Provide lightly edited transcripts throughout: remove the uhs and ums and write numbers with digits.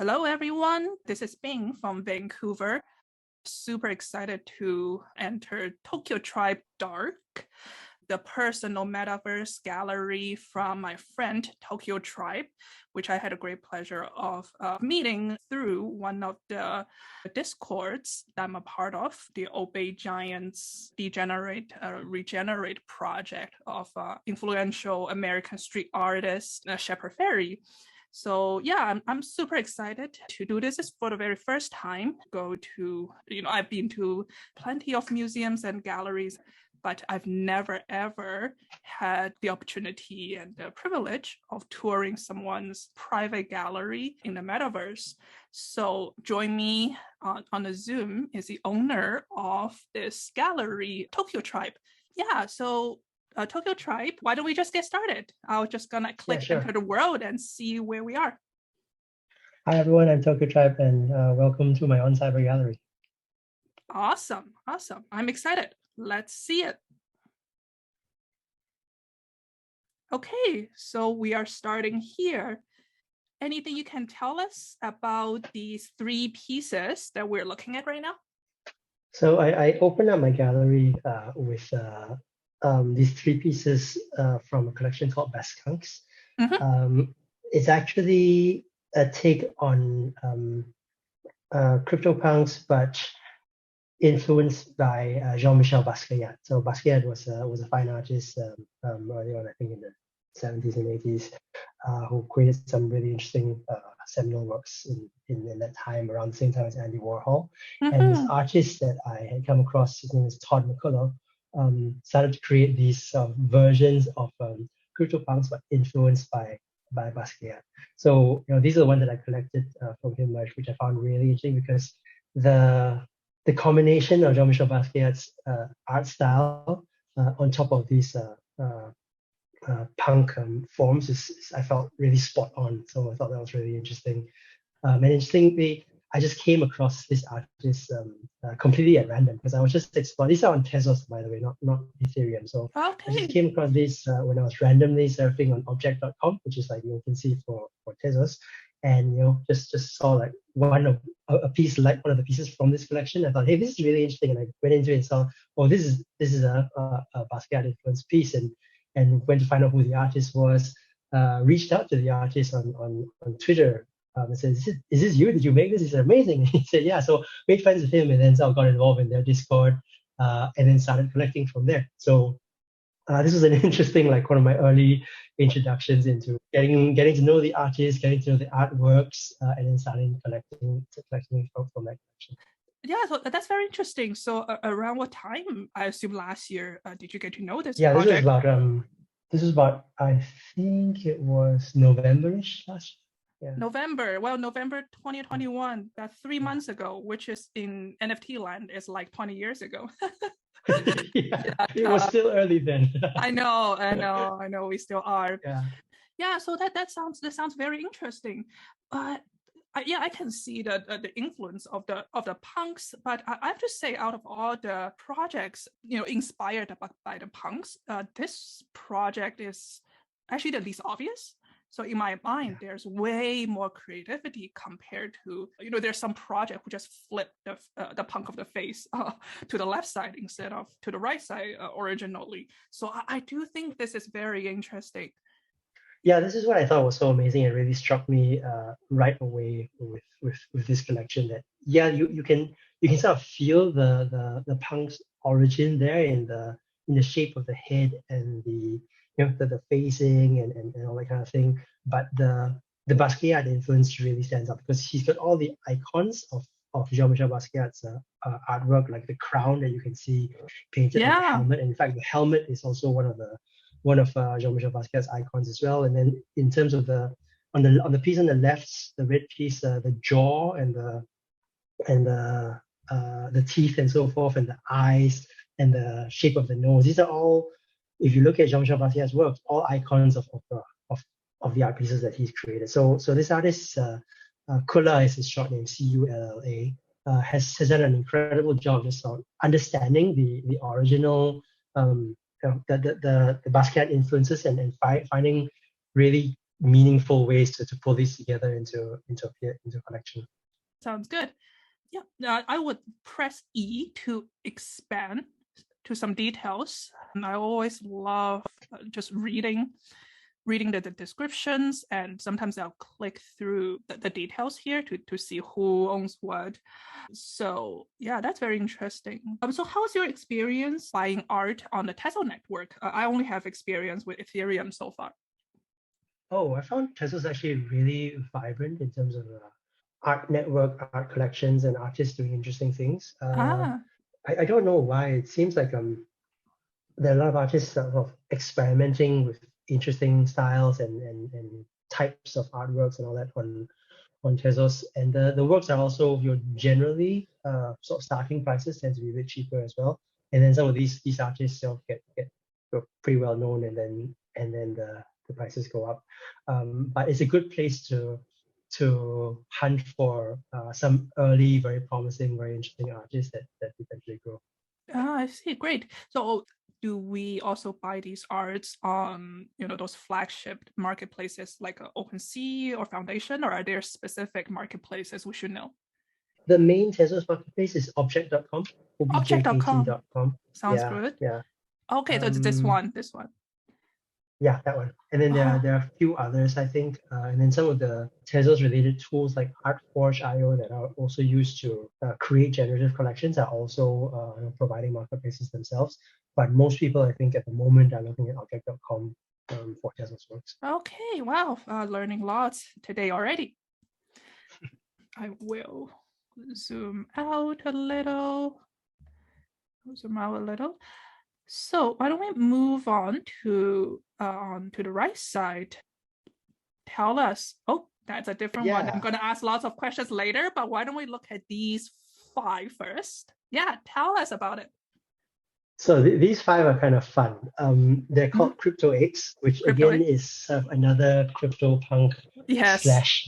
Hello, everyone. This is Bing from Vancouver. Super excited to enter Tokyotribe Dark, the personal metaverse gallery from my friend Tokyotribe, which I had a great pleasure of meeting through one of the discords that I'm a part of, the Obey Giants Degenerate Regenerate project of influential American street artist Shepard Fairey. So yeah, I'm super excited to do this. For the very first time. I've been to plenty of museums and galleries, but I've never ever had the opportunity and the privilege of touring someone's private gallery in the metaverse. So join me on a Zoom is the owner of this gallery, Tokyotribe. Yeah, so Tokyotribe, why don't we just get started? I'm just gonna click enter the world and see where we are. Hi everyone, I'm Tokyotribe and welcome to my on-cyber gallery. Awesome. I'm excited. Let's see it. Okay, so we are starting here. Anything you can tell us about these three pieces that we're looking at right now? So I opened up my gallery with these three pieces from a collection called Basqunks. It's actually a take on CryptoPunks, but influenced by Jean-Michel Basquiat. So Basquiat was a fine artist early on, I think in the 70s and 80s, who created some really interesting seminal works in that time, around the same time as Andy Warhol. And this artist that I had come across, his name is Todd McCullough, started to create these versions of CryptoPunks, but influenced by Basquiat. So these are the ones that I collected from him, which I found really interesting because the combination of Jean-Michel Basquiat's art style on top of these punk forms is I felt really spot on. So I thought that was really interesting. And interestingly, I just came across this artist completely at random because I was just exploring. These are on Tezos, by the way, not Ethereum. So I just came across this when I was randomly surfing on object.com, which is like you can see for Tezos, and just saw like a piece, like one of the pieces from this collection. I thought, hey, this is really interesting, and I went into it and saw, oh, this is a Basquiat influenced piece, and went to find out who the artist was. Reached out to the artist on Twitter. And said, is this you? Did you make this? He said, amazing. He said, yeah. So made friends with him, and then got involved in their Discord, and then started collecting from there. So this was an interesting, like one of my early introductions into getting to know the artist, getting to know the artworks, and then starting collecting from that collection. Yeah, so that's very interesting. So around what time, I assume last year, did you get to know this project? This was about I think it was November-ish last year. Yeah. November 2021, that's 3 months ago, which is in NFT land is like 20 years ago. It was still early then. I know we still are. Yeah, so that sounds very interesting. But I can see the influence of the punks, but I have to say, out of all the projects inspired by the punks, this project is actually the least obvious. So in my mind, there's way more creativity compared to, there's some project who just flip the punk of the face to the left side instead of to the right side originally. So I do think this is very interesting. Yeah, this is what I thought was so amazing. It really struck me right away with this collection that you can sort of feel the punk's origin there in the shape of the head and the facing and all that kind of thing. But the Basquiat influence really stands out because he's got all the icons of Jean-Michel Basquiat's artwork, like the crown that you can see painted on the helmet. And in fact, the helmet is also one of Jean-Michel Basquiat's icons as well. And then in terms of on the piece on the left, the red piece, the jaw and the teeth and so forth, and the eyes and the shape of the nose, these are all, if you look at Jean-Michel Basquiat's work, all icons of the art pieces that he's created. So this artist, Kulla is his short name, Culla, has done an incredible job just on understanding the original the Basquiat influences and finding really meaningful ways to pull these together into a collection. Sounds good. Yeah, I would press E to expand to some details. And I always love just reading the descriptions, and sometimes I'll click through the details here to see who owns what. So yeah, that's very interesting. So how was your experience buying art on the Tesla network? I only have experience with Ethereum so far. Oh, I found Tesla's actually really vibrant in terms of art network, art collections, and artists doing interesting things. I don't know why. It seems like there are a lot of artists that are experimenting with interesting styles and types of artworks and all that on Tezos. And the works are also generally sort of starting prices tend to be a bit cheaper as well. And then some of these artists get pretty well known, and then the prices go up. But it's a good place to hunt for some early, very promising, very interesting artists that eventually grow. I see. Great. So do we also buy these arts on those flagship marketplaces like OpenSea or Foundation, or are there specific marketplaces we should know? The main Tezos marketplace is object.com. Object.com. Sounds good. Yeah. Okay, so it's this one. Yeah, that one. And then there are a few others, I think. And then some of the Tezos related tools like ArtForge.io that are also used to create generative collections are also providing marketplaces themselves. But most people, I think, at the moment are looking at object.com for Tezos works. Okay, wow. Learning lots today already. I will zoom out a little. So why don't we move on to the right side? Tell us. Oh, that's a different one. I'm going to ask lots of questions later, but why don't we look at these 5 first? Yeah, tell us about it. So these 5 are kind of fun. They're called CryptoApes, which again is another CryptoPunk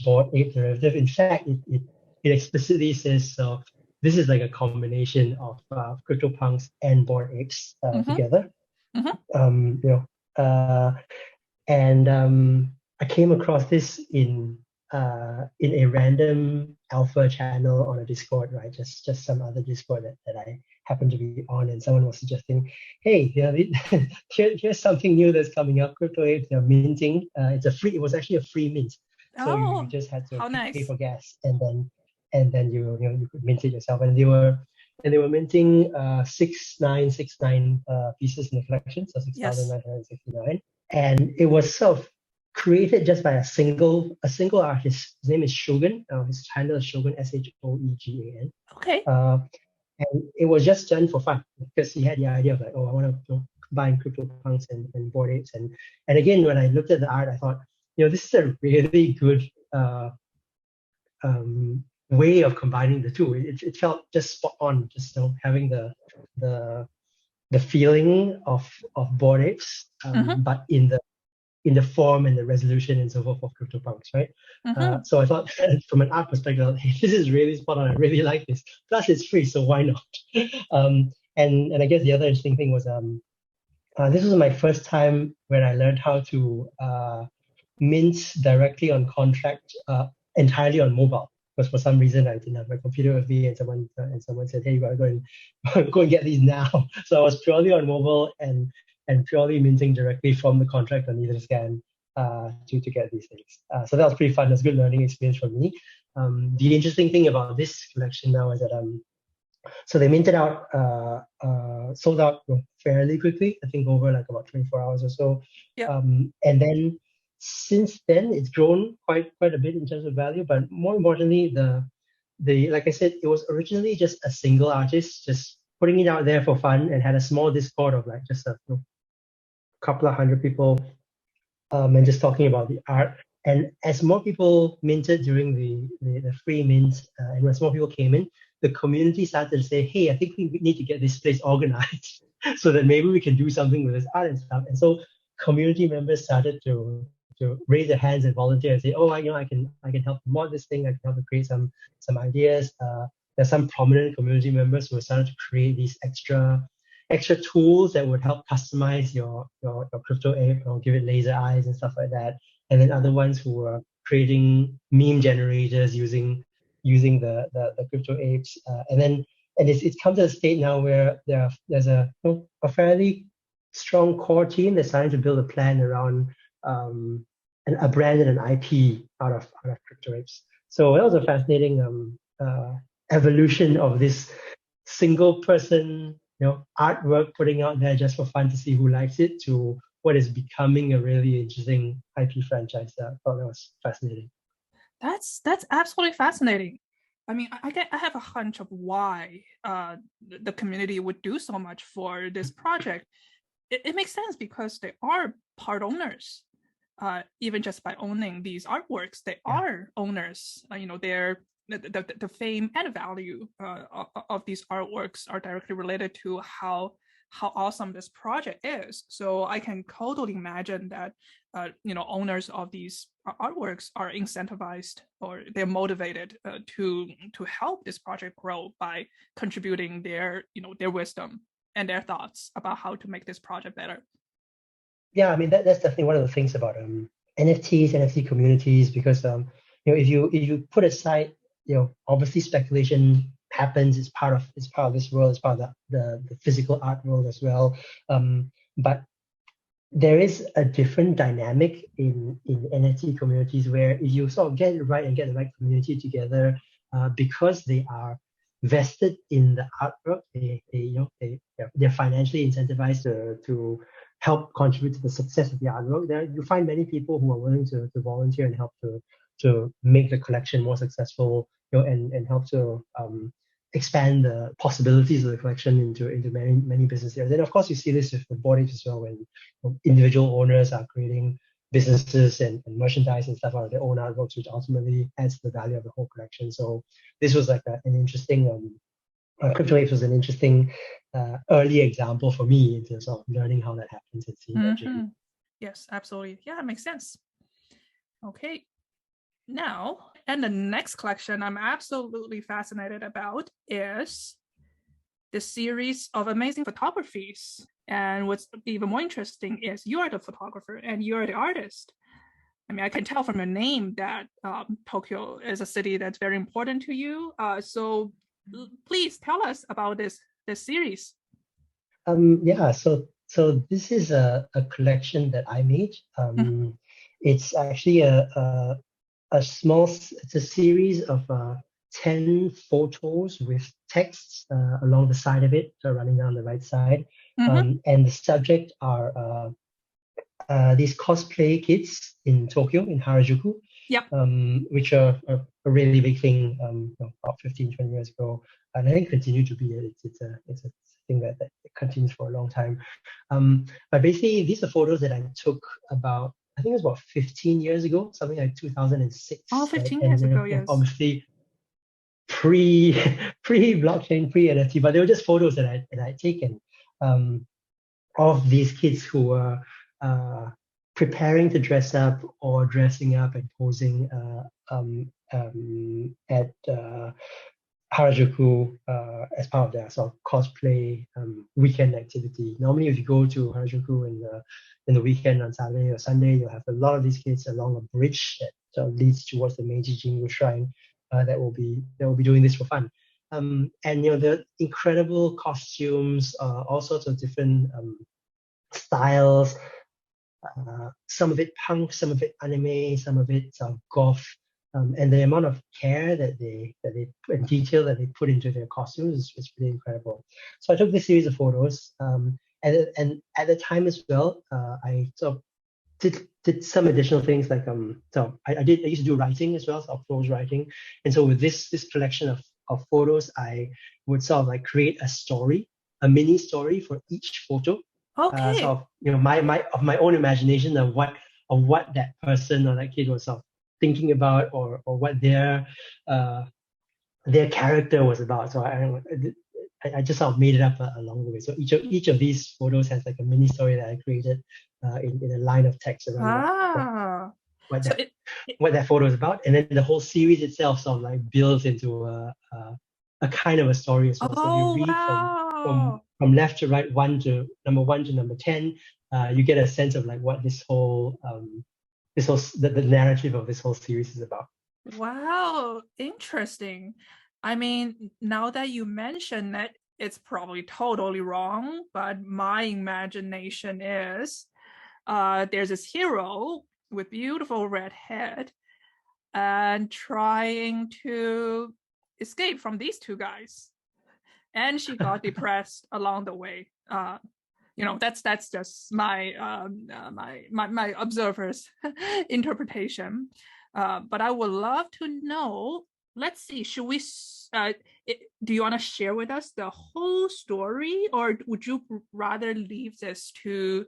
/ Bored Ape derivative. In fact, it explicitly says so. This is like a combination of CryptoPunks and Bored Apes together. I came across this in a random alpha channel on a Discord, right? Just some other Discord that I happened to be on, and someone was suggesting, hey, here's something new that's coming up. CryptoApes, they're minting. It was actually a free mint, so you just had to pay for gas, and then you could mint it yourself. And they were minting 6969 pieces in the collection, so 6,969, and it was sort of created just by a single artist. His name is Shogun. His handle is Shogun, SHOEGAN. Okay. And it was just done for fun because he had the idea of like, oh, I want to combine CryptoPunks and Bored Apes. And again, when I looked at the art, I thought, this is a really good way of combining the two. It felt just spot on, just having the feeling of Bored Apes, but in the form and the resolution and so forth of CryptoPunks, right? So I thought, from an art perspective, hey, this is really spot on. I really like this. Plus, it's free, so why not? And I guess the other interesting thing was this was my first time when I learned how to mint directly on contract entirely on mobile. Because for some reason I didn't have my computer with me, and someone said, hey, you gotta go and get these now. So I was purely on mobile and purely minting directly from the contract on Etherscan to get these things. So that was pretty fun. It was a good learning experience for me. The interesting thing about this collection now is that so they minted out, sold out fairly quickly. I think over like about 24 hours or so. And then since then it's grown quite a bit in terms of value. But more importantly, the like I said, it was originally just a single artist just putting it out there for fun, and had a small Discord of like just a couple of hundred people, and just talking about the art. And as more people minted during the free mint, and as more people came in, the community started to say, hey, I think we need to get this place organized so that maybe we can do something with this art and stuff. And so community members started to raise their hands and volunteer and say, oh, I can help mod this thing. I can help to create some ideas. There's some prominent community members who started to create these extra tools that would help customize your crypto ape, or give it laser eyes and stuff like that. and then other ones who were creating meme generators using the CryptoApes, and it's come to a state now where there's a fairly strong core team that's starting to build a plan around a brand and an IP out of CryptoApes. So that was a fascinating evolution of this single person, artwork putting out there just for fun to see who likes it, to what is becoming a really interesting IP franchise. I thought that was fascinating. That's absolutely fascinating. I mean, I have a hunch of why the community would do so much for this project. It makes sense because they are part owners. Even just by owning these artworks, they are owners. They're the fame and value of these artworks are directly related to how awesome this project is. So I can totally imagine that owners of these artworks are incentivized, or they're motivated to help this project grow by contributing their wisdom and their thoughts about how to make this project better. Yeah, I mean that's definitely one of the things about NFTs, NFT communities, because if you put aside, obviously speculation happens. It's part of this world. It's part of the physical art world as well. But there is a different dynamic in NFT communities where if you sort of get it right and get the right community together, because they are vested in the artwork, they're financially incentivized to help contribute to the success of the artwork. There you find many people who are willing to volunteer and help to make the collection more successful, and help to expand the possibilities of the collection into many business areas. And of course, you see this with the Bored Apes as well, when individual owners are creating businesses and merchandise and stuff out of their own artworks, which ultimately adds to the value of the whole collection. So this was like an interesting CryptoApes was an interesting early example for me in terms of learning how that happens and seeing that journey. Yes, absolutely. Yeah, it makes sense. Okay. Now, and the next collection I'm absolutely fascinated about is the series of amazing photographies. And what's even more interesting is you are the photographer and you're the artist. I mean, I can tell from your name that Tokyo is a city that's very important to you. So please tell us about this series. Yeah, so this is a collection that I made. It's actually it's a series of 10 photos with texts along the side of it, so running down the right side. And the subject are these cosplay kids in Tokyo, in Harajuku, which are a really big thing about 15, 20 years ago. And I think continue to be. It's a thing that continues for a long time. But basically, these are photos that I took about, I think it was about 15 years ago, something like 2006. Oh, 15 years ago, yes. Obviously, pre-blockchain, pre-NFT, but they were just photos that I'd taken of these kids who were preparing to dress up or dressing up and posing at Harajuku as part of their sort of cosplay weekend activity. Normally, if you go to Harajuku in the weekend on Saturday or Sunday, you'll have a lot of these kids along a bridge that sort of leads towards the Meiji Jingu Shrine that will be doing this for fun. And the incredible costumes, all sorts of different styles. Some of it punk, some of it anime, some of it goth. And the amount of care and detail that they put into their costumes is really incredible. So I took this series of photos, and at the time as well, I sort of did some additional things like so I used to do writing as well, so prose writing, and so with this collection of photos, I would sort of like create a mini story for each photo. Okay. So my own imagination of what that person or that kid was sort of thinking about, or what their character was about. So I just sort of made it up along the way. So each of these photos has like a mini story that I created in a line of text around what that photo is about, and then the whole series itself sort of like builds into a kind of a story as well. So if you read from left to right, number 1 to number 10, you get a sense of like what this whole this whole the narrative of this whole series is about. Wow, interesting. I mean, now that you mention it, it's probably totally wrong, but my imagination is there's this hero with beautiful red head and trying to escape from these two guys. And she got depressed along the way. That's just my my observer's interpretation. But I would love to know. Let's see. Should we? Do you want to share with us the whole story, or would you rather leave this to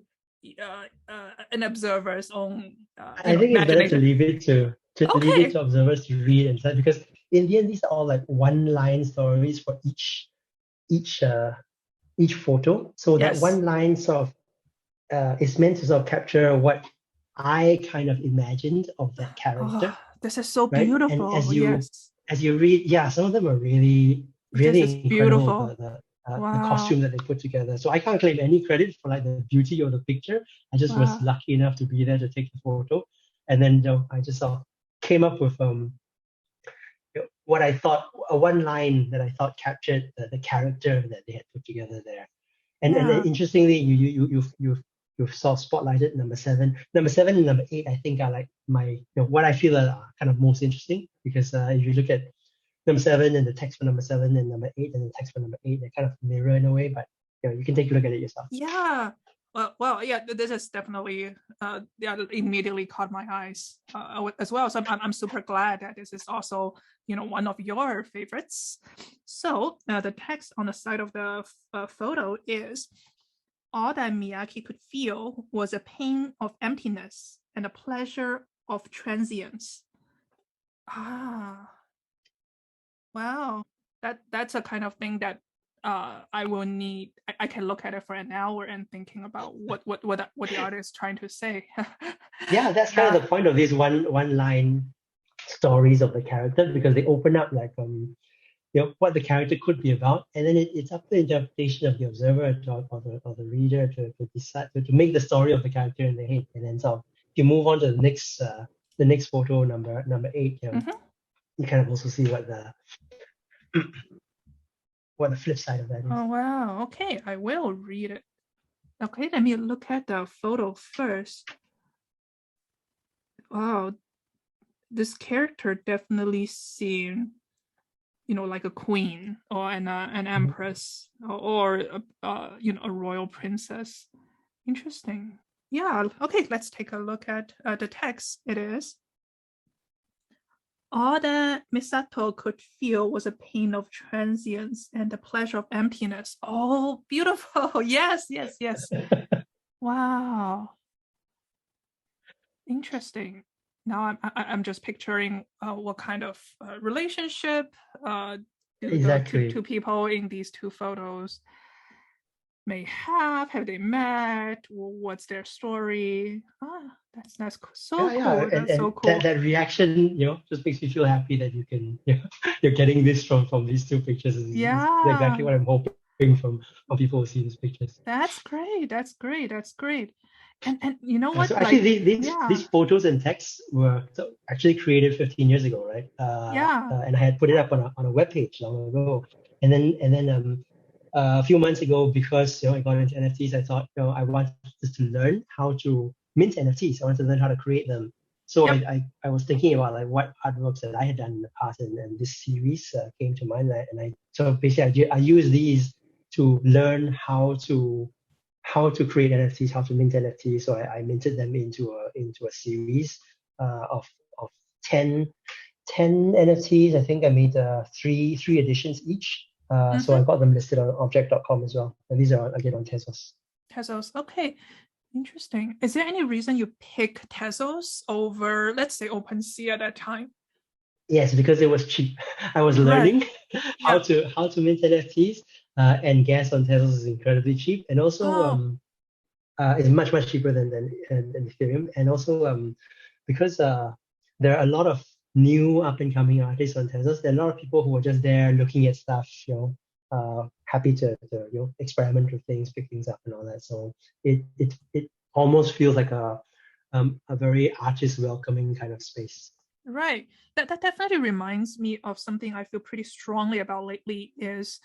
an observer's own? I think it's better to leave it to leave it to observers to read and such, because in the end these are all like one-line stories for each photo. So that one line sort of is meant to sort of capture what I kind of imagined of that character. Oh, this is so right? beautiful. And as you read, some of them are really incredible. Beautiful. The costume that they put together. So I can't claim any credit for like the beauty of the picture. I just was lucky enough to be there to take the photo, and then I just sort of came up with what I thought, one line that I thought captured the character that they had put together there. And interestingly, you sort of spotlighted number 7. Number 7 and number 8, I think, are like my what I feel are kind of most interesting, because if you look at number 7 and the text for number 7 and number 8 and the text for number 8, they kind of mirror in a way, but you can take a look at it yourself. Yeah. Well, yeah, this is definitely immediately caught my eyes as well. So I'm super glad that this is also one of your favorites. So the text on the side of the photo is, all that Miyake could feel was a pain of emptiness and a pleasure of transience. Wow, that's a kind of thing that I will need. I can look at it for an hour and thinking about what the artist is trying to say. Yeah, that's kind of the point of these one line stories of the character, because they open up like what the character could be about, and then it's up to the interpretation of the observer or the reader to decide to make the story of the character in their head. And then so if you move on to the next photo, number 8, you kind of also see what the flip side of that is. Oh wow, okay, I will read it. Okay, let me look at the photo first. Wow, this character definitely seemed like a queen or an empress or a royal princess. Interesting. Yeah, okay, let's take a look at the text. It is, all that Misato could feel was a pain of transience and the pleasure of emptiness. Oh, beautiful. Yes. Wow. Interesting. Now I'm just picturing what kind of relationship exactly. the two people in these two photos may have. Have they met? What's their story? That's so cool. That's so cool. That reaction, just makes me feel happy that you can, you're getting this from these two pictures. Is exactly what I'm hoping from people who see these pictures. That's great. And you know what? So actually, these photos and texts were actually created 15 years ago, right? And I had put it up on a webpage long ago, and then a few months ago, because I got into NFTs, I thought I wanted to learn how to mint NFTs. I wanted to learn how to create them. So I was thinking about like what artworks that I had done in the past, and this series came to mind, and so basically I use these to learn how to create NFTs, how to mint NFTs. So I minted them into a series of 10 NFTs. I think I made three editions each. So I got them listed on object.com as well. And these are again on Tezos. Tezos, okay. Interesting. Is there any reason you pick Tezos over, let's say, OpenSea at that time? Yes, because it was cheap. I was learning how to mint NFTs, and gas on Tezos is incredibly cheap, and also it's much cheaper than Ethereum, and also because there are a lot of new up and coming artists on Tezos. There are a lot of people who are just there looking at stuff, happy to experiment with things, pick things up, and all that. So it almost feels like a a very artist welcoming kind of space. Right. That definitely reminds me of something I feel pretty strongly about lately is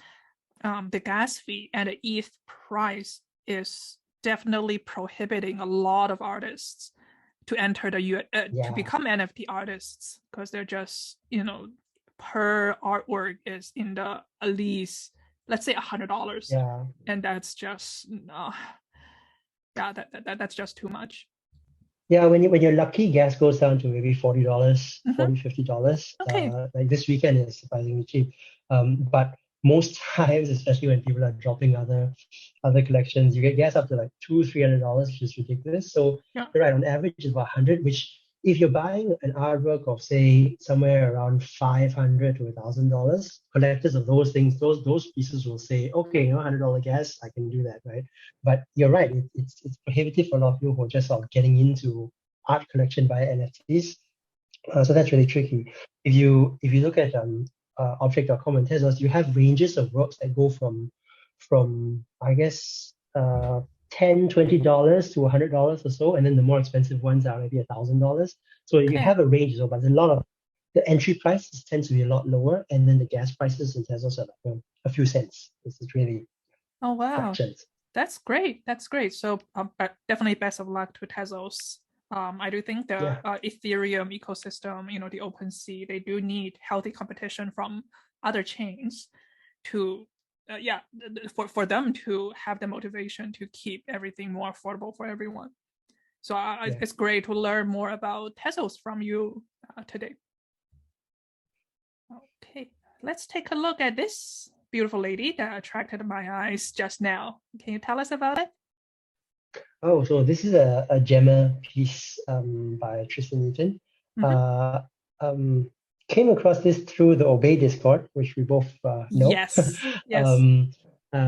the gas fee and the ETH price is definitely prohibiting a lot of artists to enter to become NFT artists because they're just, per artwork is in the at least, let's say $100. Yeah. And that's just that's just too much. Yeah, when you're lucky, gas goes down to maybe $40, $50. Okay. Like this weekend is surprisingly cheap. But most times, especially when people are dropping other collections, you get gas up to like $200-$300, which is ridiculous. So Yeah. you're right, on average it's about 100, which if you're buying an artwork of say somewhere around $500 to $1,000, collectors of those things, those pieces will say, okay, $100 gas, I can do that, right? But you're right, it's prohibitive for a lot of people who are just sort of getting into art collection via NFTs. So that's really tricky. If you look at object.com and Tezos, you have ranges of works that go from I guess $10-$20 to $100 or so, and then the more expensive ones are maybe $1,000. So you have a range as well, but a lot of the entry prices tends to be a lot lower, and then the gas prices in Tezos are like a few cents. This is really fractions. That's great. That's great. So definitely best of luck to Tezos. I do think the Ethereum ecosystem, the OpenSea, they do need healthy competition from other chains to, for them to have the motivation to keep everything more affordable for everyone. So it's great to learn more about Tezos from you today. Okay, let's take a look at this beautiful lady that attracted my eyes just now. Can you tell us about it? Oh, so this is a GEMMA piece by Tristan Eaton. Came across this through the Obey Discord, which we both know. Yes.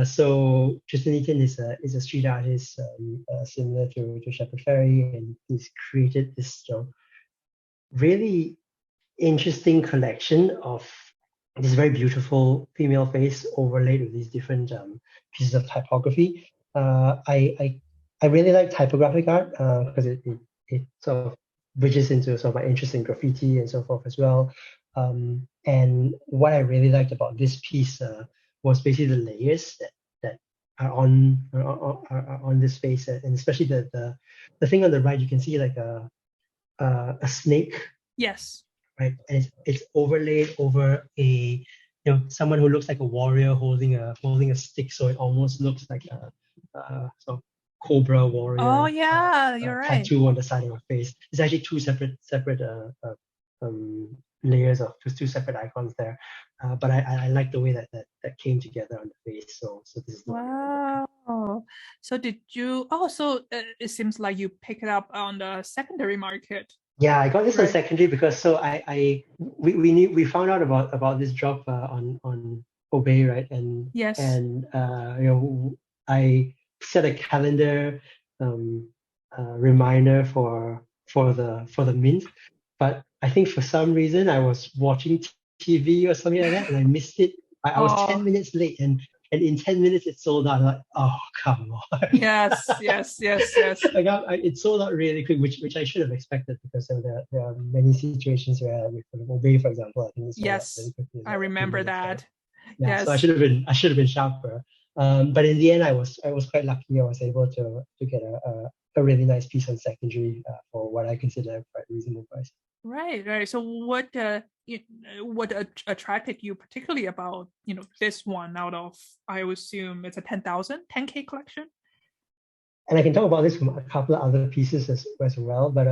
So Tristan Eaton is a street artist similar to Shepard Fairey, and he's created this really interesting collection of this very beautiful female face overlaid with these different pieces of typography. I really like typographic art because it sort of bridges into sort of my interest in graffiti and so forth as well. And what I really liked about this piece was basically the layers that are on this face, and especially the thing on the right, you can see like a snake. Yes. Right, and it's overlaid over a someone who looks like a warrior holding a stick, so it almost looks like a sort of cobra warrior. Oh yeah, you're right. Tattoo on the side of her face. It's actually two separate layers of two separate icons there. But I like the way that came together on the face. So this is wow. So did you? Oh, so it seems like you pick it up on the secondary market. Yeah, I got this on secondary because we found out about this drop on Obey, right? And yes, and I set a calendar reminder for the mint, but I think for some reason I was watching TV or something like that and I missed it. I was 10 minutes late, and in 10 minutes it sold out. I'm like, oh come on. Yes. Like it sold out really quick, which I should have expected because there are many situations where with Obey, for example, I think it's really quickly. I remember that. Yeah, yes. So I should have been sharper. But in the end, I was quite lucky. I was able to get a really nice piece on secondary for what I consider a quite reasonable price. Right. So what attracted you particularly about this one out of, I would assume it's a 10K collection? And I can talk about this from a couple of other pieces as well. But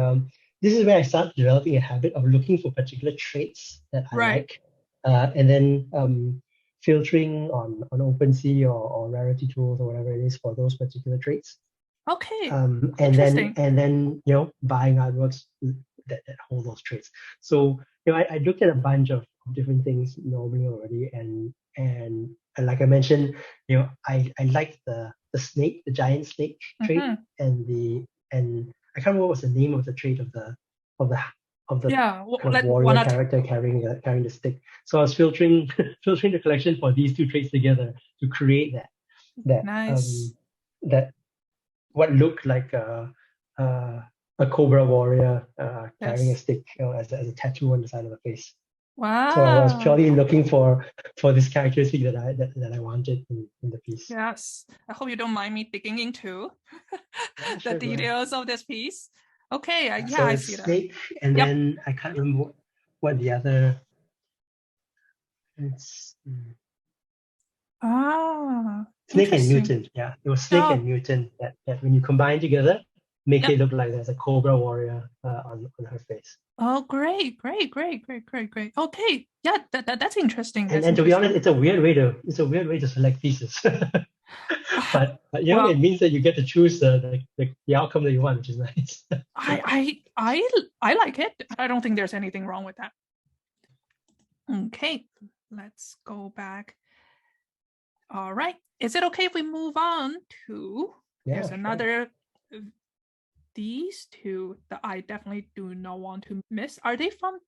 this is where I started developing a habit of looking for particular traits that I like, and then filtering on OpenSea or Rarity Tools or whatever it is for those particular traits. Okay. And then buying artworks that hold those traits. So I looked at a bunch of different things normally already, and like I mentioned, I liked the snake, the giant snake trait, and I can't remember what's the name of the trait of the kind of warrior character carrying the stick. So I was filtering the collection for these two traits together to create that nice. that what looked like a a cobra warrior carrying a Yes. stick, as a tattoo on the side of the face. So I was Wow. purely looking for this characteristic that I wanted in the piece. Yes. I hope you don't mind me digging into Yeah, the sure, go ahead. details of this piece. Okay. Yeah, So I it's see that. snake, and Yep. then I can't remember what the other. It's Ah, Snake and interesting. mutant. Yeah, it was snake Oh, and mutant that when you combine together, make yep. it look like there's a cobra warrior on her face. Oh, great. Okay. Yeah, that's interesting. And That's and to be interesting. honest, it's a weird way to select pieces. But Well, it means that you get to choose the outcome that you want, which is nice. I like it. I don't think there's anything wrong with that. Okay, let's go back. All right. Is it okay if we move on to there's Sure. another these two that I definitely do not want to miss. Are they from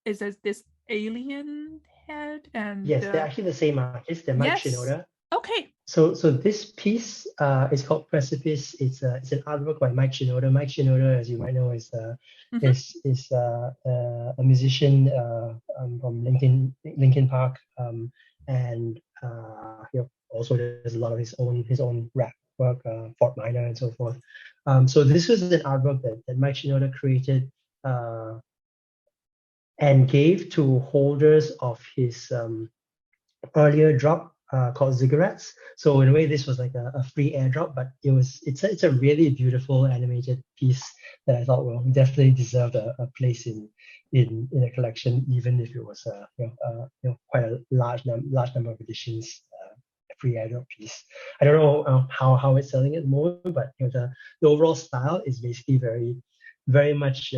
is this alien head and Yes, they're actually the same artist. They're Mike yes. Shinoda. Okay. So this piece is called Precipice. It's an artwork by Mike Shinoda. Mike Shinoda, as you might know, is a musician from Linkin Park, and also does a lot of his own rap work, Fort Minor and so forth. So this was an artwork that Mike Shinoda created and gave to holders of his earlier drop called ZIGGURATS. So in a way, this was like a free airdrop, but it's a really beautiful animated piece that I thought will definitely deserve a place in a collection, even if it was quite a large number of editions. Free airdrop piece. I don't know how it's selling at the moment, but the overall style is basically very much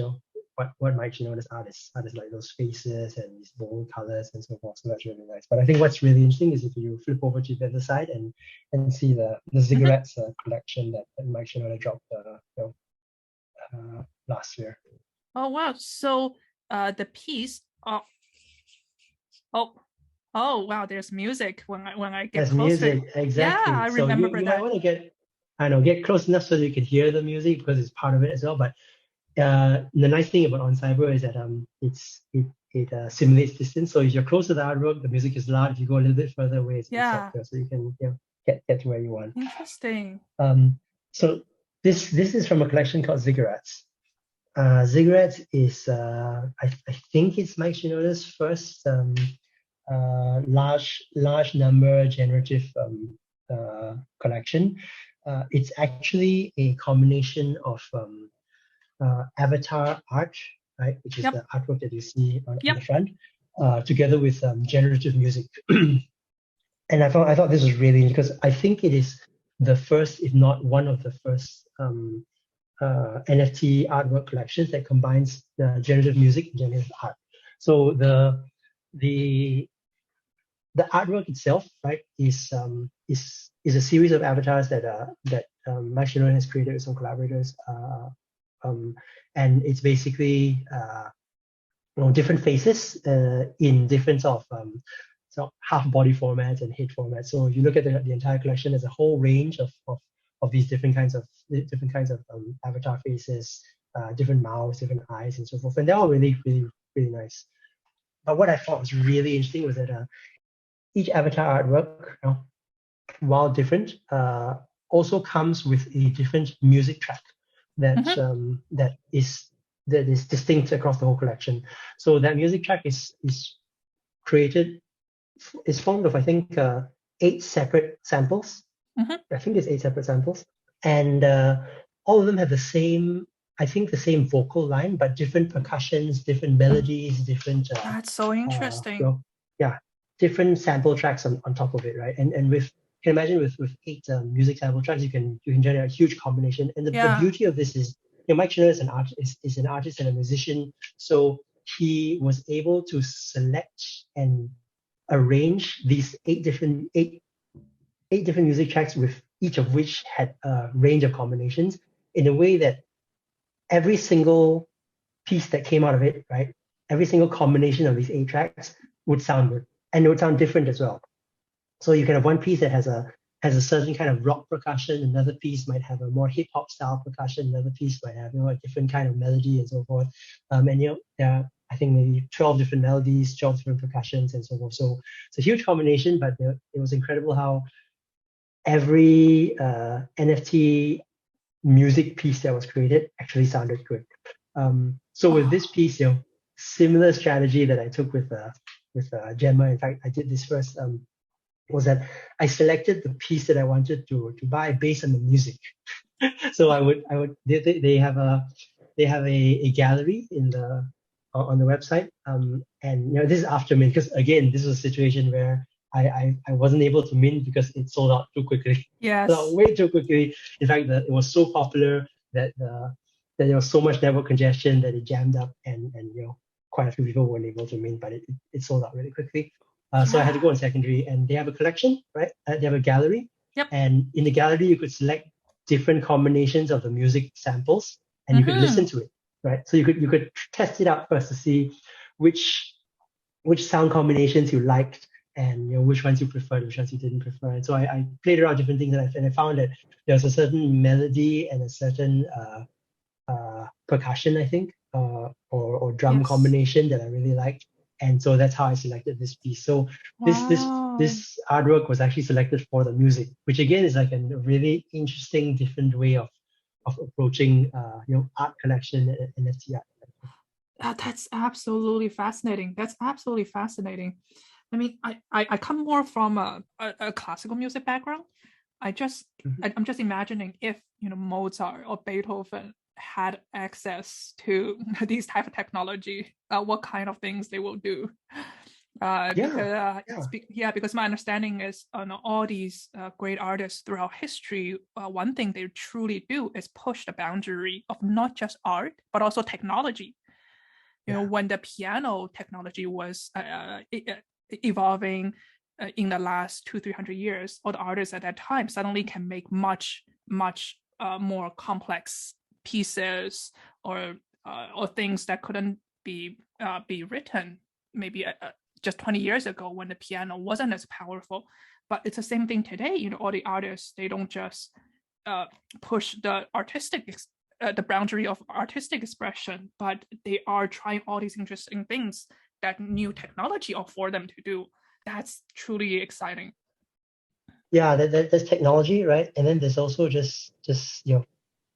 what Mike Shinoda's art is like those faces and these bold colors and so forth. So that's really nice. But I think what's really interesting is if you flip over to the other side and see the ZIGGURATS collection that Mike Shinoda dropped last year. Oh wow. So the piece oh wow, there's music when I get There's closer. music, exactly. Yeah, I So remember you that. might want to get close enough so that you can hear the music because it's part of it as well. But the nice thing about On Cyber is that it simulates distance. So if you're close to the artwork, the music is loud. If you go a little bit further away, it's softer, so you can get to where you want. Interesting. So this is from a collection called ZIGGURATS. ZIGGURATS is I think it's Mike Shinoda's first large number generative collection. It's actually a combination of avatar art, right, which is the artwork that you see on the front, together with generative music. And I thought this was really because I think it is the first, if not one of the first, NFT artwork collections that combines generative music and generative art. So the artwork itself, right, is a series of avatars that Mike Shinoda has created with some collaborators. And it's basically different faces in different sort of so half body formats and head formats. So if you look at the entire collection, there's a whole range of these different kinds of avatar faces, different mouths, different eyes, and so forth. And they're all really, really, really nice. But what I thought was really interesting was that each avatar artwork, while different, also comes with a different music track that is distinct across the whole collection. So that music track is formed of I think 8 separate samples. I think it's 8 separate samples, and all of them have the same vocal line, but different percussions, different melodies, different. That's so interesting. Different sample tracks on top of it, right? And with you can imagine with 8 music sample tracks, you can generate a huge combination. And the beauty of this is, Mike Shinoda is an artist and a musician, so he was able to select and arrange these 8 different music tracks, with each of which had a range of combinations in a way that every single piece that came out of it, right? Every single combination of these 8 tracks would sound good, and it would sound different as well. So you can have one piece that has a has a certain kind of rock percussion. Another piece might have a more hip hop style percussion. Another piece might have a different kind of melody and so forth. And there are, I think, maybe 12 different melodies, 12 different percussions and so forth. So it's a huge combination, but it was incredible how every NFT music piece that was created actually sounded good. So with this piece, similar strategy that I took with GEMMA. In fact, I did this first. Was that I selected the piece that I wanted to buy based on the music. So they have a gallery on the website, and this is after mint, because again this was a situation where I wasn't able to mint because it sold out too quickly. Yes. Sold out way too quickly. In fact, it was so popular that there was so much network congestion that it jammed up, and quite a few people weren't able to mint, but it sold out really quickly. So I had to go on secondary, and they have a collection, right? They have a gallery, and in the gallery you could select different combinations of the music samples, and you could listen to it, right? So you could test it out first to see which sound combinations you liked, and which ones you preferred, which ones you didn't prefer. And so I played around different things, and I found that there was a certain melody and a certain percussion, I think, or drum combination that I really liked. And so that's how I selected this piece. So this artwork was actually selected for the music, which again is like a really interesting, different way of approaching art collection and NFT art. That's absolutely fascinating. That's absolutely fascinating. I mean, I come more from a classical music background. I'm just imagining if Mozart or Beethoven had access to these type of technology, what kind of things they will do. Because my understanding is all these great artists throughout history, one thing they truly do is push the boundary of not just art but also technology. When the piano technology was evolving in the last 200-300 years, all the artists at that time suddenly can make much more complex pieces or things that couldn't be written maybe just 20 years ago when the piano wasn't as powerful. But it's the same thing today. All the artists, they don't just push the the boundary of artistic expression, but they are trying all these interesting things that new technology afford them to do. That's truly exciting. Yeah, there's technology, right? And then there's also just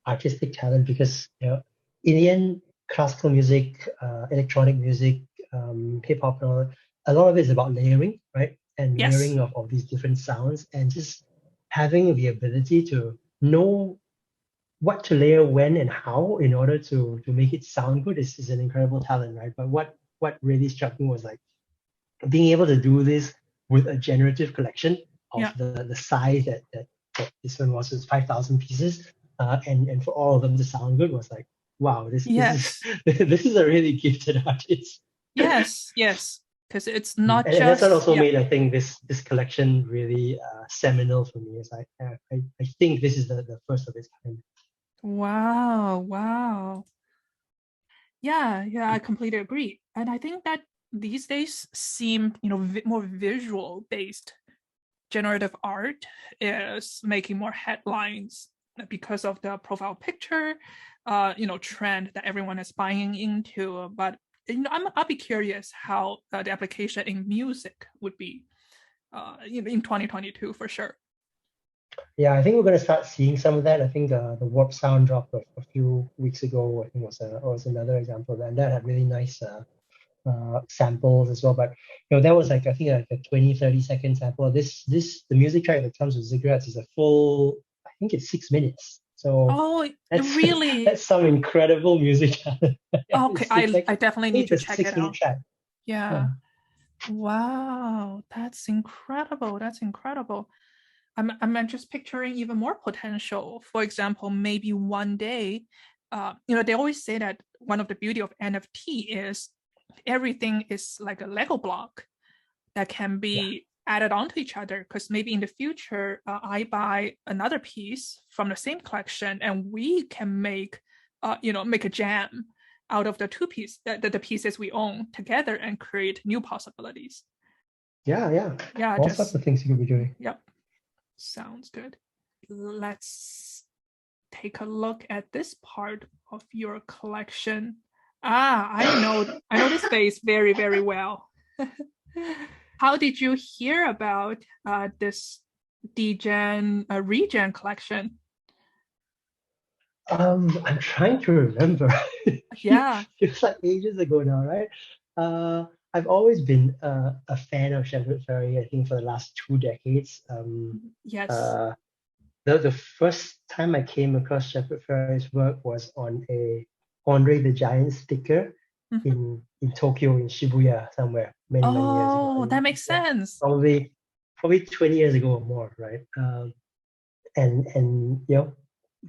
artistic talent, because in the end, classical music, electronic music, hip hop, a lot of it is about layering, right? And layering of these different sounds, and just having the ability to know what to layer when and how in order to make it sound good is an incredible talent, right? But what really struck me was like being able to do this with a generative collection of the size that this one was 5,000 pieces. And for all of them to sound good was like, wow, this is a really gifted artist. Yes, because it's not and that's what also made, I think, this collection really seminal for me. Is I think this is the first of its kind. Wow. Yeah, I completely agree. And I think that these days seem, more visual based generative art is making more headlines because of the profile picture, trend that everyone is buying into. But I'll be curious how the application in music would be, in 2022 for sure. Yeah, I think we're going to start seeing some of that. I think the Warp Sound drop a few weeks ago, I think was another example of that. And that had really nice samples as well. But that was like, I think like a 20-30 second sample. The music track that comes with ZIGGURATS is a full, I think it's 6 minutes. So really? That's some incredible music. Okay, I definitely need to check it out. Track. Yeah. Wow, that's incredible. I'm just picturing even more potential. For example, maybe one day, they always say that one of the beauty of NFT is everything is like a Lego block that can be added onto each other. Because maybe in the future, I buy another piece from the same collection, and we can make a gem out of the the pieces we own together and create new possibilities. Yeah. All sorts of things you could be doing. Yep. Sounds good. Let's take a look at this part of your collection. I know this space very, very well. How did you hear about this regen collection? I'm trying to remember. Yeah. Feels like ages ago now, right? I've always been a fan of Shepard Fairey, I think, for the last 2 decades. Yes. The first time I came across Shepard Fairey's work was on a Andre the Giant sticker in Tokyo, in Shibuya, somewhere, many years ago. Oh, that makes sense. Probably 20 years ago or more, right? And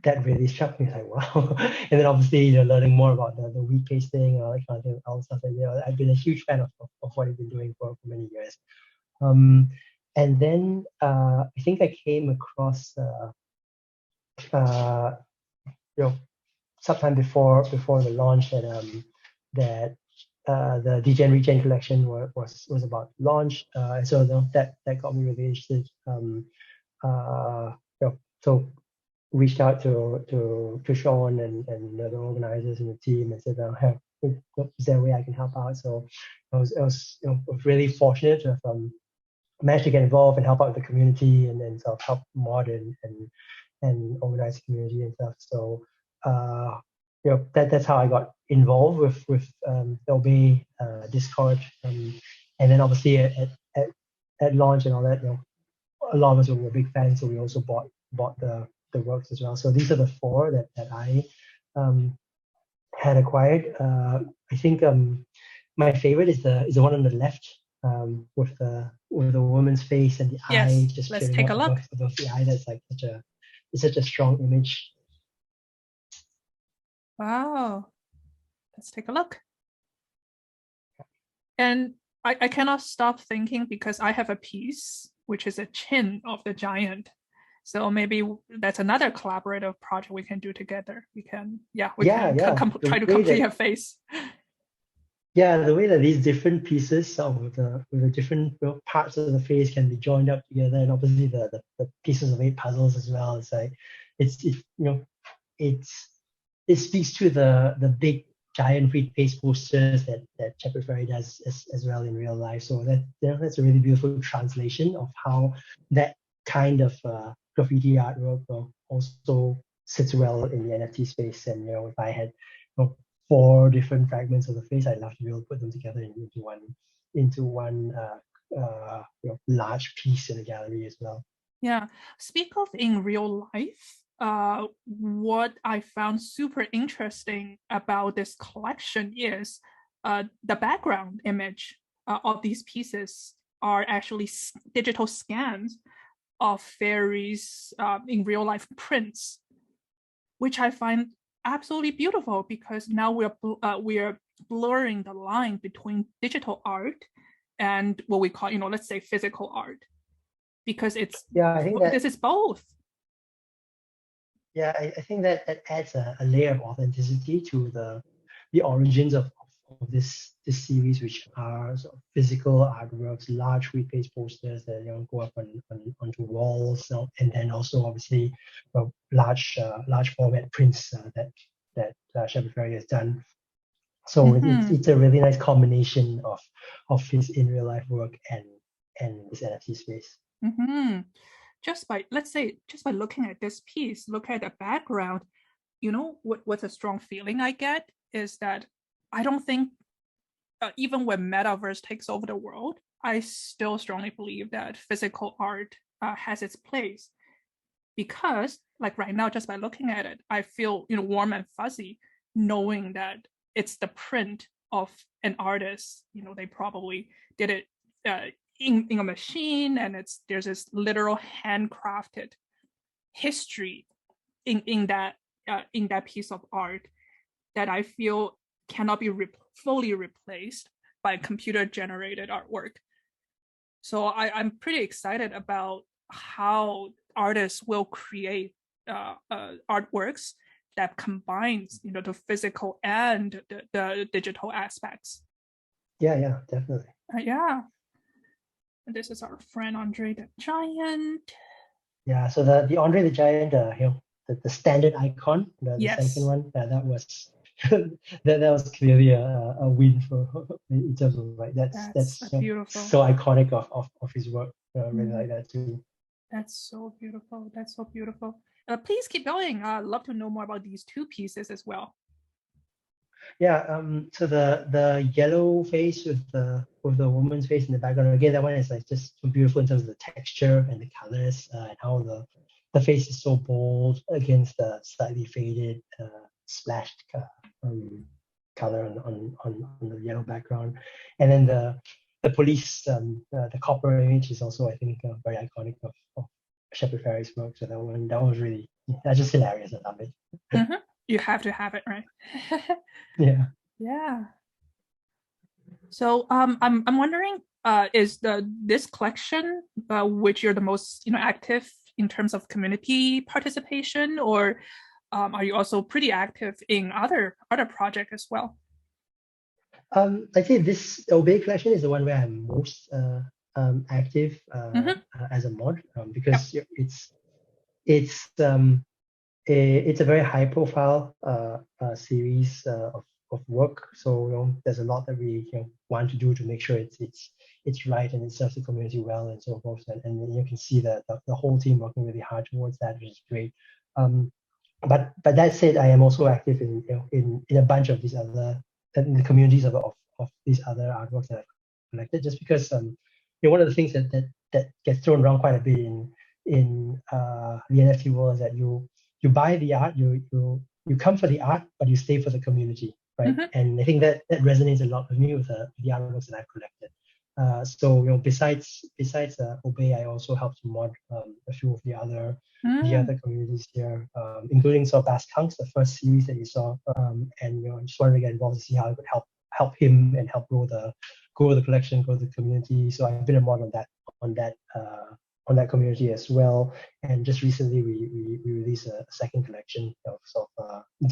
that really struck me, like, wow. And then obviously, learning more about the wheat pasting and all that kind of thing, all stuff. And I've been a huge fan of what he's been doing for many years. And then I think I came across sometime before the launch that the DEGENERATE collection was about to launch. And so that got me really interested. So reached out to Sean and the organizers and the team and said, hey, is there a way I can help out? So I was really fortunate to have managed to get involved and help out the community and then sort of help mod and organize the community and stuff. So that's how I got involved with the Obey Discord, and then obviously at launch and all that, a lot of us were big fans, so we also bought the works as well. So these are the 4 that I had acquired. I think my favorite is the one on the left, with the woman's face and the eye just let's take a look. above the eye. That's like such a strong image. Wow. Let's take a look. And I cannot stop thinking, because I have a piece which is a chin of the giant. So maybe that's another collaborative project we can do together. We can try to complete a face. Yeah, the way that these different pieces with the different parts of the face can be joined up together, and obviously the pieces of 8 puzzles as well. It's like it speaks to the big giant wheat paste posters that Shepard Fairey does as well in real life. So that's a really beautiful translation of how that kind of graffiti artwork also sits well in the NFT space. And if I had 4 different fragments of the face, I'd love to be able to put them together into one large piece in a gallery as well. Yeah. Speak of in real life, what I found super interesting about this collection is the background image of these pieces are actually digital scans of fairies in real life prints, which I find absolutely beautiful, because now we're blurring the line between digital art and what we call, let's say physical art, because I think this is both. Yeah, I think that adds a layer of authenticity to the origins of this series, which are sort of physical artworks, large wheat paste posters that go up onto walls, and then also obviously large format prints that Shepard Fairey has done. So it's a really nice combination of his in real life work and this NFT space. Just by looking at this piece, look at the background, what's a strong feeling I get is that I don't think even when metaverse takes over the world, I still strongly believe that physical art has its place, because like right now, just by looking at it, I feel warm and fuzzy knowing that it's the print of an artist. They probably did it in a machine, and there's this literal handcrafted history in that piece of art that I feel cannot be fully replaced by computer generated artwork. So I'm pretty excited about how artists will create artworks that combines the physical and the digital aspects. Yeah, definitely. Yeah. And this is our friend Andre the Giant. Yeah, so the Andre the Giant, the standard icon, the second Yes, one, that was that was clearly a win for in terms of like that's that's beautiful. so iconic of his work. Really Mhm. like that too. That's so beautiful. That's so beautiful. Please keep going. I'd love to know more about these two pieces as well. Yeah, so the yellow face with the woman's face in the background, again, that one is like just so beautiful in terms of the texture and the colors, and how the face is so bold against the slightly faded splashed color on the yellow background. And then the police, the copper image is also, I think, very iconic of Shepard Fairey's work. So that was really, that's just hilarious. I love it. Mhm. You have to have it, right? Yeah. Yeah. So I'm wondering, is this collection which you're the most active in terms of community participation, or are you also pretty active in other projects as well? I think this Obey collection is the one where I'm most active Mm-hmm. as a mod, Yep. because it's it's a very high profile series of work. So there's a lot that we want to do to make sure it's right and it serves the community well and so forth. And you can see the whole team working really hard towards that, which is great. Um, but that said, I am also active in in a bunch of these other in the communities of these other artworks that I've collected. Just because one of the things that gets thrown around quite a bit in the NFT world is that you buy the art, you come for the art, but you stay for the community, right? Mm-hmm. And I think that resonates a lot with me with the artworks that I've collected. So besides Obey, I also help to mod a few of the Mm. other communities here, including Basqunks, the first series that you saw, and I just wanted to get involved to see how I could help him and help grow the collection, grow the community. So I've been a mod on that on that community as well. And just recently, we released a second collection of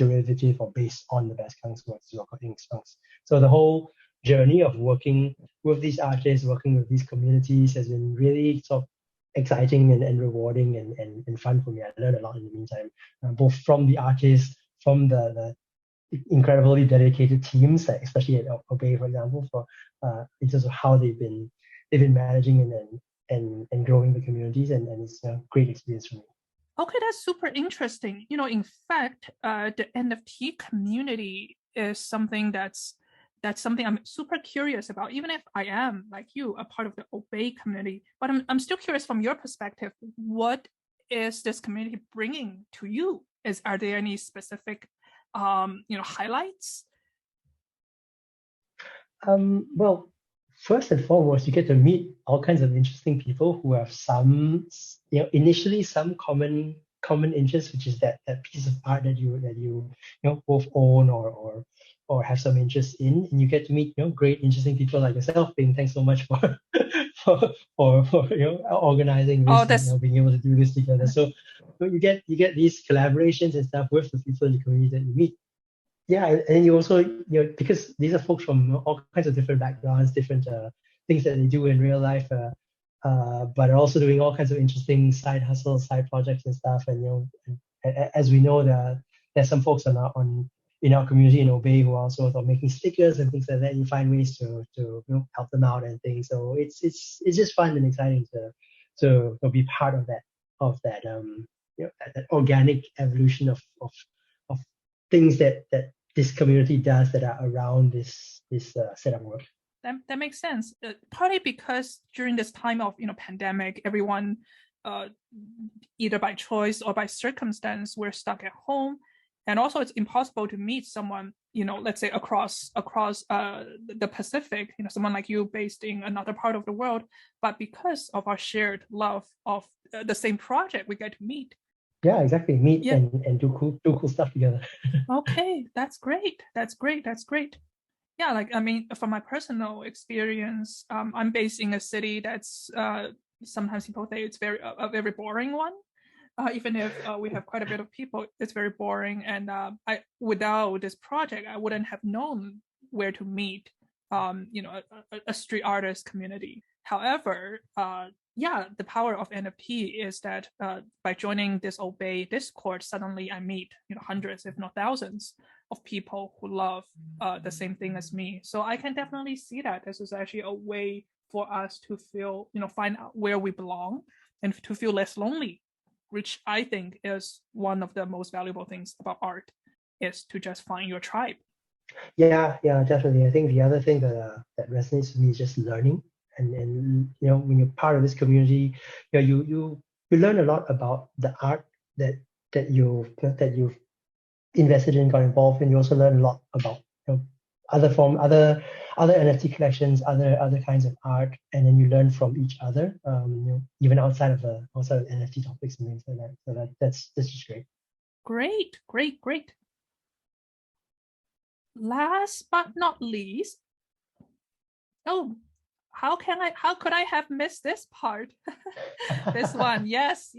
derivative or based on the Basqunks works, called Ink Skunks. So the whole journey of working with these artists, working with these communities has been really sort of exciting and rewarding and fun for me. I learned a lot in the meantime, both from the artists, from the incredibly dedicated teams, like especially at Obey, for example, for in terms of how they've been managing and growing the communities, and it's a great experience for me. Okay, that's super interesting. In fact, the NFT community is that's something I'm super curious about, even if I am, like you, a part of the Obey community. But I'm still curious from your perspective, what is this community bringing to you? Are there any specific highlights? Well, first and foremost, you get to meet all kinds of interesting people who have some, initially some common interests, which is that piece of art that you both own or have some interest in, and you get to meet great interesting people like yourself. Bing, thanks so much for for organizing Oh, this and that's being able to do this together. So you get these collaborations and stuff with the people in the community that you meet. Yeah, and you also, because these are folks from all kinds of different backgrounds, different things that they do in real life, but are also doing all kinds of interesting side hustles, side projects and stuff. And as we know, there's some folks on in our community in Obey who are also sort of making stickers and things like that. You find ways to help them out and things. So it's just fun and exciting to be part of that organic evolution of things that this community does that are around this set of work. that makes sense. Partly because during this time of pandemic, everyone uh, either by choice or by circumstance we're stuck at home, and also it's impossible to meet someone let's say across the Pacific, someone like you based in another part of the world, but because of our shared love of the same project we get to meet. Yeah, exactly. Meet Yeah. and do cool stuff together. Okay, that's great. That's great. That's great. Yeah, like I mean, from my personal experience, I'm based in a city that's sometimes people say it's a very boring one. Even if we have quite a bit of people, it's very boring. And I without this project, I wouldn't have known where to meet, a street artist community. However, yeah, the power of NFT is that by joining this Obey Discord, suddenly I meet hundreds, if not thousands, of people who love the same thing as me. So I can definitely see that this is actually a way for us to feel, find out where we belong and to feel less lonely, which I think is one of the most valuable things about art, is to just find your tribe. Yeah, definitely. I think the other thing that resonates with me is just learning, and when you're part of this community, you learn a lot about the art that you've invested in, got involved in. You also learn a lot about other NFT collections, other kinds of art, and then you learn from each other. Even outside of NFT topics and things like that. So that's just great. Great. Last but not least, how could I have missed this part? This one, yes,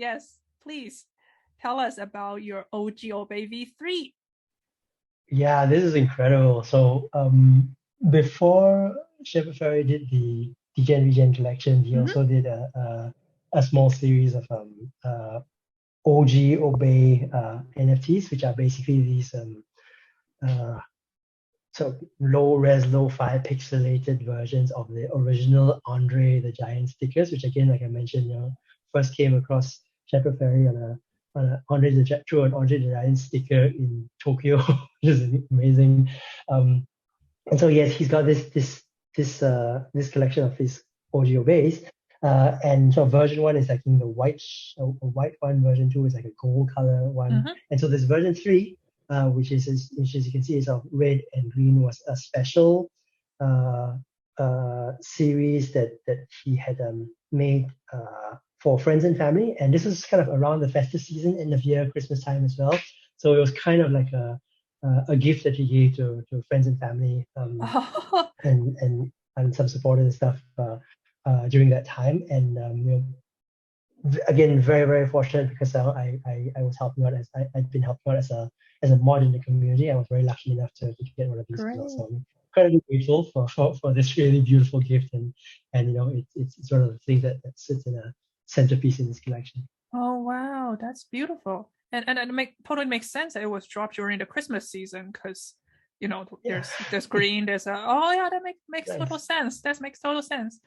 please tell us about your OG Obey V3. Yeah, this is incredible. So before Shepherd Ferry did the Regen collection, he also did a small series of OG Obey NFTs, which are basically these so low-res, low-fi pixelated versions of the original Andre the Giant stickers, which again, like I mentioned, first came across Shepherd Ferry on an Andre the Giant sticker in Tokyo, which is amazing. And so yes, he's got this collection of his OG Obeys. And so version 1 is like in the white one, version 2 is like a gold color one. And so this version 3, which as you can see is of red and green, was a special series that he had made for friends and family. And this was kind of around the festive season, end of year, Christmas time as well. So it was kind of like a gift that he gave to friends and family and some supporters and stuff during that time. And again, very, very fortunate because I was helping out I'd been helping out as a mod in the community. I was very lucky enough to get one of these. So I'm incredibly grateful for this really beautiful gift, and it's one of the things that sits in a centerpiece in this collection. Oh wow, that's beautiful, and it totally makes sense that it was dropped during the Christmas season because there's green, there's that makes total sense. That makes total sense.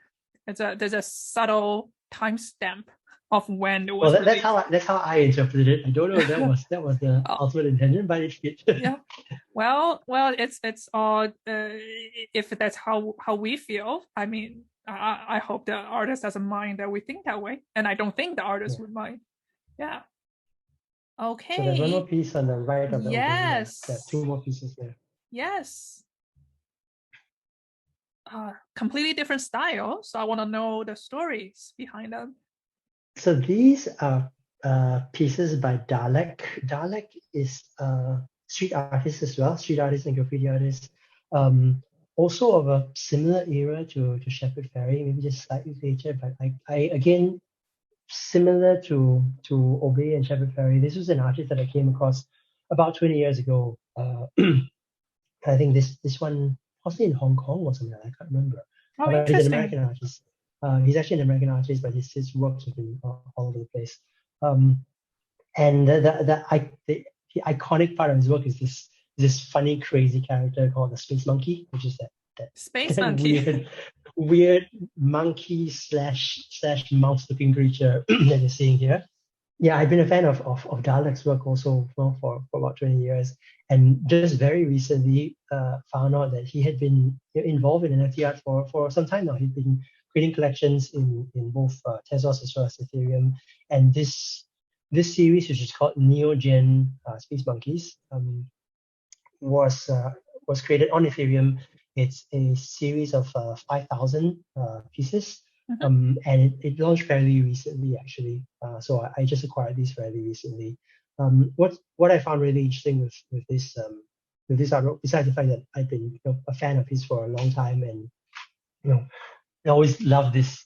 There's a subtle timestamp of when it was. Well, that's how I interpreted it. I don't know if that was the ultimate intention, but it's good. Yeah. Well, it's all if that's how we feel. I mean, I hope the artist doesn't mind that we think that way, and I don't think the artist would mind. Yeah. Okay. So there's one more piece on the right of the yes. There are two more pieces there. Yes. Completely different style. So I want to know the stories behind them. So these are pieces by Dalek. Dalek is a street artist as well, street artist and graffiti artist. Also of a similar era to Shepherd Ferry, maybe just slightly later, but I again, similar to Obey and Shepherd Ferry, this was an artist that I came across about 20 years ago. I think this one, possibly in Hong Kong or something, I can't remember. Oh, but interesting. He's an American artist. He's actually an American artist, but his works have been all over the place. And the iconic part of his work is this funny, crazy character called the Space Monkey, which is that Space Monkey, weird monkey slash mouse-looking creature that you're seeing here. Yeah, I've been a fan of Dalek's work also for about 20 years, and just very recently found out that he had been involved in NFT art for some time now. He'd been creating collections in both Tezos as well as Ethereum, and this series, which is called NeoGen SpaceMonkeys, was created on Ethereum. It's a series of 5,000 pieces. And it launched fairly recently, actually. So I just acquired these fairly recently. What I found really interesting with this artwork, besides the fact that I've been a fan of his for a long time, and I always love this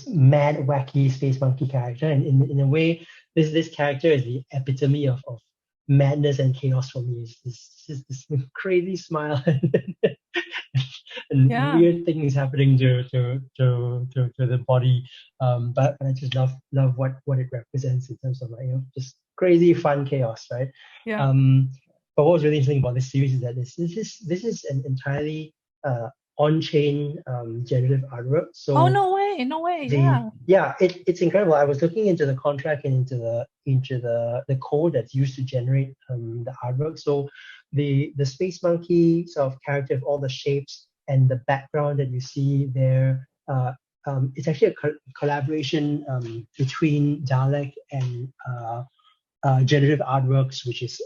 mad, wacky space monkey character, and in a way, this character is the epitome of madness and chaos for me. It's this crazy smile and Yeah. weird things happening to the body. But I just love what it represents in terms of, like, just crazy fun chaos, right? Yeah. But what was really interesting about this series is that this is an entirely on-chain generative artwork. So Oh, no way. No way. Yeah. it's incredible. I was looking into the contract and into the code that's used to generate the artwork. So the space monkey sort of character of all the shapes and the background that you see there, it's actually a collaboration between Dalek and Generative Artworks, which is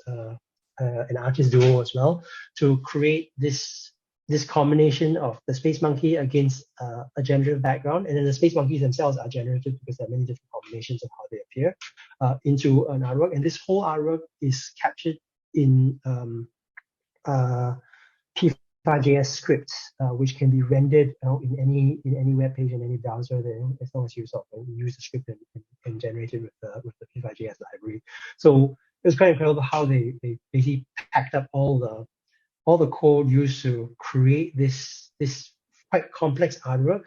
an artist duo as well, to create this combination of the space monkey against a generative background, and then the space monkeys themselves are generative because there are many different combinations of how they appear into an artwork. And this whole artwork is captured in P5.js scripts, which can be rendered in any web page in any browser, as long as you sort of use the script and generate it with the P5.js library. So it was quite incredible how they basically packed up all the code used to create this quite complex artwork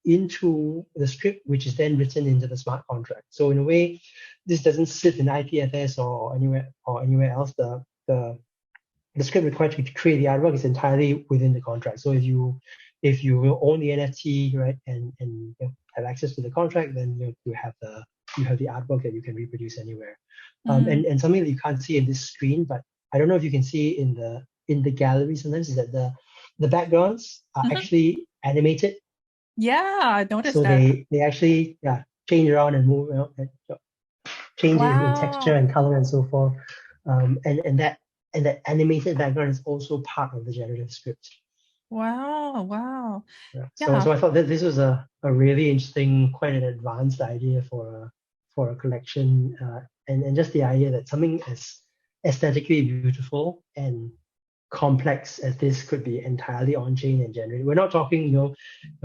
into the script, which is then written into the smart contract. So in a way, this doesn't sit in IPFS or anywhere else. The script required to create the artwork is entirely within the contract. So if you own the NFT, right, and have access to the contract, then you have the artwork that you can reproduce anywhere. And something that you can't see in this screen, but I don't know if you can see in the gallery sometimes, is that the backgrounds are actually animated. Yeah, I noticed So that. they actually change around and move, change in texture Wow. and color and so forth. And that animated background is also part of the generative script. Wow. Wow. Yeah. Yeah. So I thought that this was a really interesting, quite an advanced idea for a collection, and just the idea that something as aesthetically beautiful and complex as this could be entirely on chain and generated. We're not talking,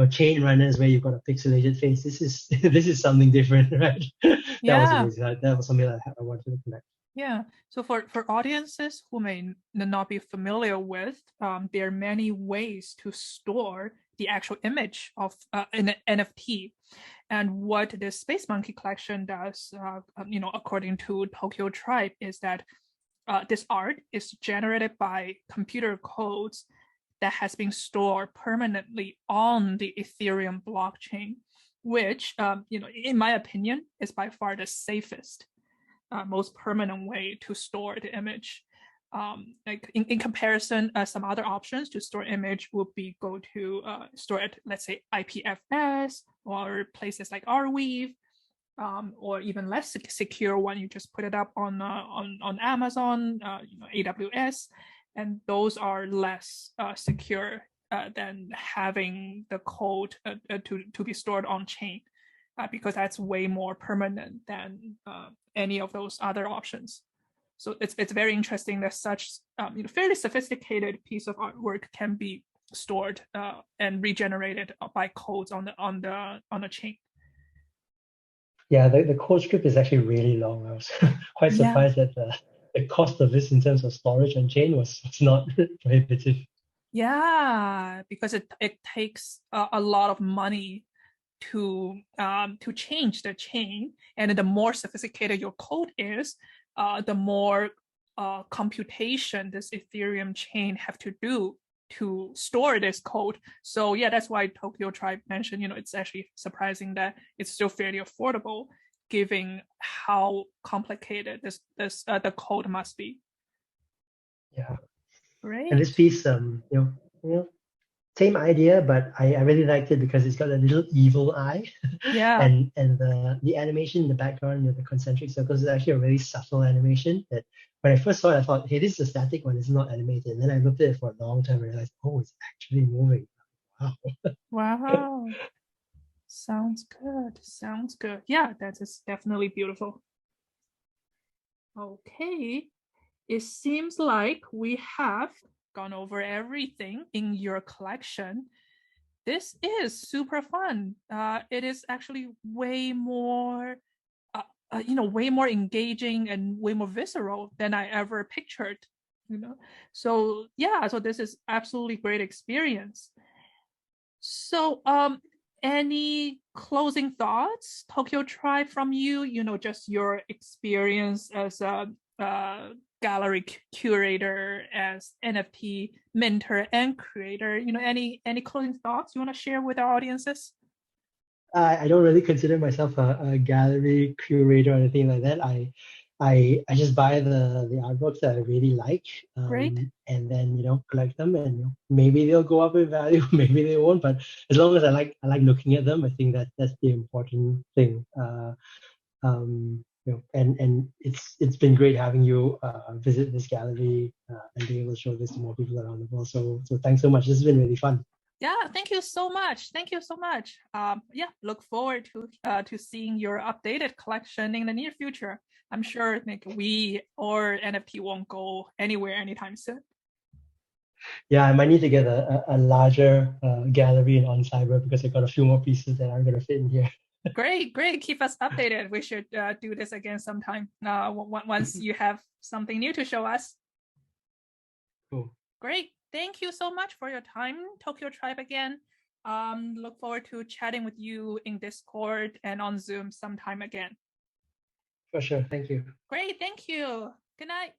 chain runners where you've got a pixelated face. This is this is something different, right? That was Yeah. amazing. That was something that I wanted to connect. Yeah. So for audiences who may not be familiar with, there are many ways to store the actual image of an NFT. And what the Space Monkey collection does, according to Tokyotribe, is that this art is generated by computer codes that has been stored permanently on the Ethereum blockchain, which, in my opinion, is by far the safest, most permanent way to store the image. Like in comparison, some other options to store image would be go to store it, let's say IPFS or places like Arweave, or even less secure one. You just put it up on Amazon, AWS, and those are less secure than having the code to be stored on chain. Because that's way more permanent than any of those other options. So it's very interesting that such fairly sophisticated piece of artwork can be stored and regenerated by codes on the chain. Yeah, the code script is actually really long. I was quite Yeah. surprised that the cost of this in terms of storage on chain was not prohibitive. Yeah, because it takes a lot of money to change the chain, and the more sophisticated your code is, the more computation this Ethereum chain have to do to store this code. So yeah, that's why Tokyotribe mentioned, it's actually surprising that it's still fairly affordable, given how complicated this the code must be. Yeah, and this Great. piece, same idea, but I really liked it because it's got a little evil eye, Yeah. and the animation in the background, the concentric circles, is actually a really subtle animation that when I first saw it, I thought, hey, this is a static one, it's not animated. And then I looked at it for a long time and realized, oh, it's actually moving. Wow. Wow. Sounds good. Sounds good. Yeah, that is definitely beautiful. Okay. It seems like we have gone over everything in your collection. This is super fun. It is actually way more, way more engaging and way more visceral than I ever pictured So yeah, so this is absolutely great experience. So any closing thoughts, Tokyotribe, from you? Just your experience as a gallery curator, as NFT mentor and creator. Any closing thoughts you want to share with our audiences? I don't really consider myself a gallery curator or anything like that. I just buy the artworks that I really like, Great. and then collect them, and maybe they'll go up in value, maybe they won't. But as long as I like looking at them, I think that's the important thing. And it's been great having you visit this gallery and be able to show this to more people around the world. So thanks so much. This has been really fun. Yeah, thank you so much. Thank you so much. Yeah, look forward to seeing your updated collection in the near future. I'm sure we or NFT won't go anywhere anytime soon. Yeah, I might need to get a larger gallery in on cyber because I got a few more pieces that aren't going to fit in here. Great. Keep us updated. We should do this again sometime. Once you have something new to show us. Cool. Great. Thank you so much for your time, Tokyotribe again. Look forward to chatting with you in Discord and on Zoom sometime again. For sure. Thank you. Great. Thank you. Good night.